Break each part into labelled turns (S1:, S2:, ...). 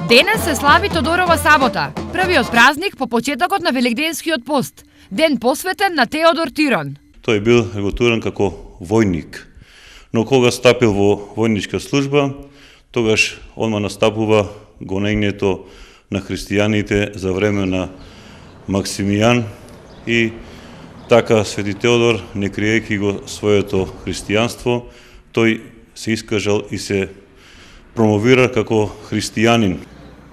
S1: Денес се слави Тодорова сабота, првиот празник по почетокот на Великденскиот пост, ден посветен на Теодор Тирон.
S2: Тој бил реготуран како војник, но кога стапил во војничка служба, тогаш одма настапува гонењето на христијаните за време на Максимијан и така Свети Теодор, не криејќи го своето христијанство, тој се искажал и се промовира како христијанин.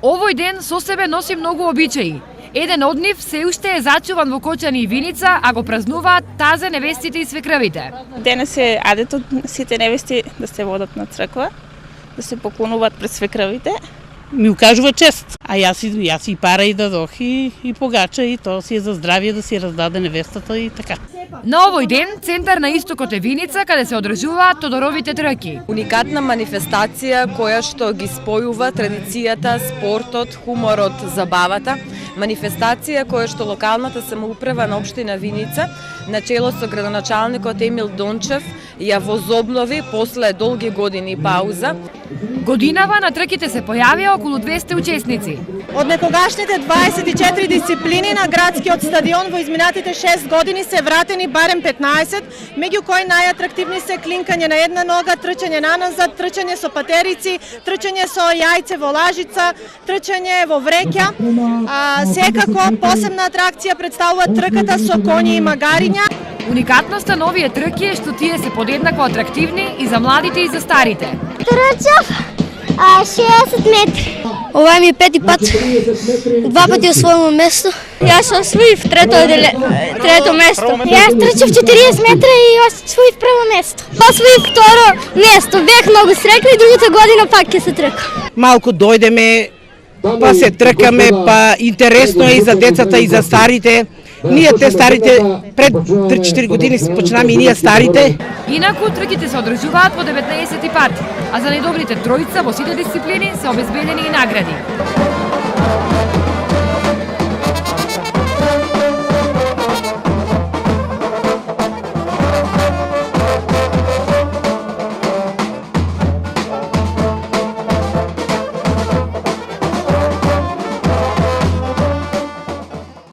S1: Овој ден со себе носи многу обичаи. Еден од нив се уште е зачуван во Кочани и Виница, а го празнуваат тазе невестите и свекрвите.
S3: Денес е адетот сите невести да се водат на црква, да се поклонуваат пред свекрвите.
S4: Ми укажува чест. А јас и пара и дадох и погача и то си е за здравје да си раздаде невестата и така.
S1: На овој ден центар на истокот е Виница, каде се одржуваат Тодоровите трки.
S5: Уникатна манифестација која што ги спојува традицијата, спортот, хуморот, забавата. Манифестација која што локалната самоуправа на општина Виница, на чело со градоначалникот Емил Дончев, ја возобнови после долги години пауза.
S1: Годинава на трките се појавија околу 200 учесници.
S6: Од некогашните 24 дисциплини на градскиот стадион во изминатите 6 години се вратени барем 15, меѓу кои најатрактивни се клинкање на една нога, трчање наназад, трчање со патерици, трчање со јајце во лажица, трчање во вреќа. Секако посебна атракција представува трката со коњи и магариња.
S1: Уникатноста на овие трки е што тие се подеднакво атрактивни и за младите и за старите.
S7: Трчав 60 метри. Ова ми е пети пат. Два пати освојувам место. Јас освоив трето место. Јас трчав 40 метра и освоив прво место. Освоив второ место. Бех многу среќна и другата година пак ќе се трка.
S4: Малку дојдеме, па се тркаме, па интересно е и за децата и за старите. Ние те старите пред 3-4 години почнаме и ние старите.
S1: Инаку трките се одржуваат по 19 пат, а за најдобрите тројца во сите дисциплини се обезбедени и награди.